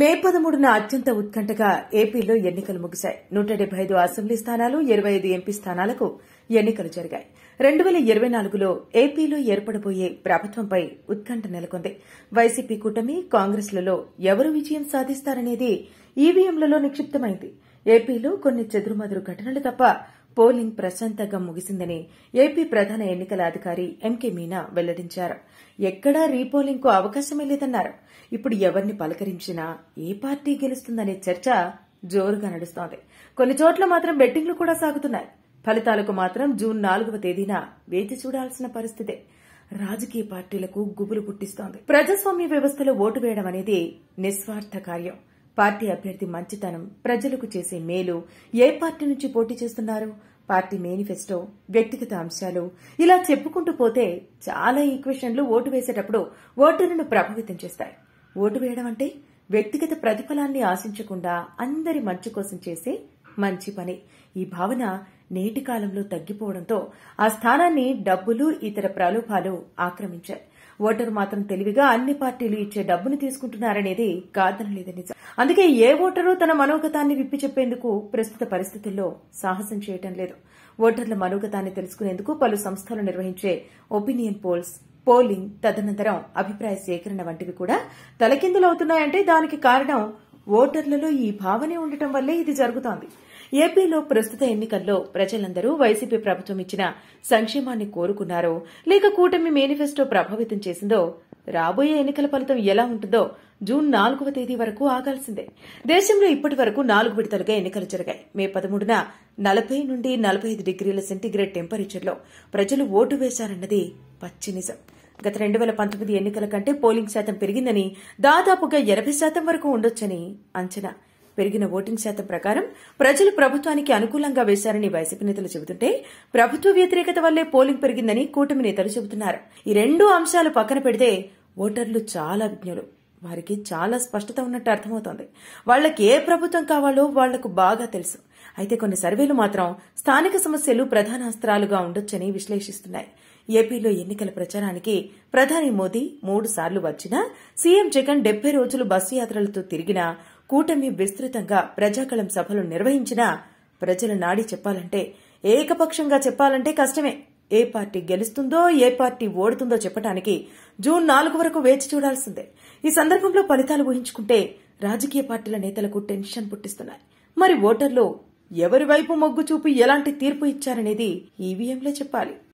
మే 13న అత్యంత ఉత్కంఠగా ఏపీలో ఎన్నికలు ముగిశాయి. 175 అసెంబ్లీ స్థానాలు, 25 ఎంపీ స్థానాలకు ఎన్నికలు జరిగాయి. 2024లో ఏపీలో ఏర్పడబోయే ప్రభుత్వంపై ఉత్కంఠ నెలకొంది. వైసీపీ కూటమి, కాంగ్రెస్లలో ఎవరు విజయం సాధిస్తారనేది ఈవీఎంలలో నిక్షిప్తమైంది. ఏపీలో కొన్ని చెదురుమదురు ఘటనలు తప్ప పోలింగ్ ప్రశాంతంగా ముగిసిందని ఏపీ ప్రధాన ఎన్నికల అధికారి ఎంకే మీనా వెల్లడించారు. ఎక్కడా రీపోలింగ్ కు అవకాశమే లేదన్నారు. ఇప్పుడు ఎవరిని పలకరించినా ఏ పార్టీ గెలుస్తుందనే చర్చ జోరుగా నడుస్తోంది. కొన్ని చోట్ల మాత్రం బెట్టింగ్లు కూడా సాగుతున్నాయి. ఫలితాలకు మాత్రం జూన్ 4వ తేదీన వేచి చూడాల్సిన పరిస్థితే రాజకీయ పార్టీలకు గుబులు పుట్టిస్తోంది. ప్రజాస్వామ్య వ్యవస్థలో ఓటు వేయడం అనేది నిస్వార్థ కార్యం. పార్టీ అభ్యర్థి మంచితనం, ప్రజలకు చేసే మేలు, ఏ పార్టీ నుంచి పోటీ చేస్తున్నారు, పార్టీ మేనిఫెస్టో, వ్యక్తిగత అంశాలు, ఇలా చెప్పుకుంటూ పోతే చాలా ఈక్వేషన్లు ఓటు వేసేటప్పుడు ఓటరును ప్రభావితం చేస్తాయి. ఓటు వేయడం అంటే వ్యక్తిగత ప్రతిఫలాన్ని ఆశించకుండా అందరి మంచి కోసం చేసే మంచి పని. ఈ భావన నేటి కాలంలో తగ్గిపోవడంతో ఆ స్థానాన్ని డబ్బులు, ఇతర ప్రలోభాలు ఆక్రమించాయి. ఓటరు మాత్రం తెలివిగా అన్ని పార్టీలు ఇచ్చే డబ్బును తీసుకుంటున్నారనేది కాదనలేదని నిజం. అందుకే ఏ ఓటరు తన మనోగతాన్ని విప్పి చెప్పేందుకు ప్రస్తుత పరిస్థితుల్లో సాహసం చేయటం లేదు. ఓటర్ల మనోగతాన్ని తెలుసుకునేందుకు పలు సంస్థలు నిర్వహించే ఒపీనియన్ పోల్స్, పోలింగ్, తదనంతరం అభిప్రాయ సేకరణ వంటివి కూడా తలకిందులవుతున్నాయంటే దానికి కారణం ఓటర్లలో ఈ భావనే ఉండటం వల్లే ఇది జరుగుతోంది. ఏపీలో ప్రస్తుత ఎన్నికల్లో ప్రజలందరూ వైసీపీ ప్రభుత్వం ఇచ్చిన సంక్షేమాన్ని కోరుకున్నారో లేక కూటమి మేనిఫెస్టో ప్రభావితం చేసిందో రాబోయే ఎన్నికల ఫలితం ఎలా ఉంటుందో జూన్ 4వ తేదీ వరకు ఆగాల్సిందే. దేశంలో ఇప్పటి వరకు 4 విడతలుగా ఎన్నికలు జరిగాయి. మే 13న 40 నుండి 45 డిగ్రీల సెంటీగ్రేడ్ టెంపరేచర్లో ప్రజలు ఓటు వేశారన్నది పచ్చి నిజం. గత 2019 ఎన్నికల కంటే పోలింగ్ శాతం పెరిగిందని, దాదాపుగా 80% వరకు ఉండొచ్చని అంచనా. పెరిగిన ఓటింగ్ శాతం ప్రకారం ప్రజలు ప్రభుత్వానికి అనుకూలంగా వేశారని వైసీపీ నేతలు చెబుతుంటే, ప్రభుత్వ వ్యతిరేకత వల్లే పోలింగ్ పెరిగిందని కూటమి నేతలు చెబుతున్నారు. ఈ రెండు అంశాలు పక్కన పెడితే ఓటర్లు చాలా విజ్ఞులు. వారికి చాలా స్పష్టత ఉన్నట్టు అర్థమవుతోంది. వాళ్లకి ఏ ప్రభుత్వం కావాలో వాళ్లకు బాగా తెలుసు. అయితే కొన్ని సర్వేలు మాత్రం స్థానిక సమస్యలు ప్రధాన అస్త్రాలుగా ఉండొచ్చని విశ్లేషిస్తున్నాయి. ఏపీలో ఎన్నికల ప్రచారానికి ప్రధాని మోదీ 3 సార్లు వచ్చినా, సీఎం జగన్ 70 రోజులు బస్సు యాత్రలతో తిరిగినా, కూటమి విస్తృతంగా ప్రజాకళం సభలు నిర్వహించినా ప్రజల నాడి చెప్పాలంటే, ఏకపక్షంగా చెప్పాలంటే కష్టమే. ఏ పార్టీ గెలుస్తుందో, ఏ పార్టీ ఓడుతుందో చెప్పడానికి జూన్ 4 వరకు వేచి చూడాల్సిందే. ఈ సందర్భంలో ఫలితాలు ఊహించుకుంటే రాజకీయ పార్టీల నేతలకు టెన్షన్ పుట్టిస్తున్నాయి. మరి ఓటర్లు ఎవరి వైపు మొగ్గు చూపి ఎలాంటి తీర్పు ఇచ్చారనేది ఈవీఎంలే చెప్పాలి.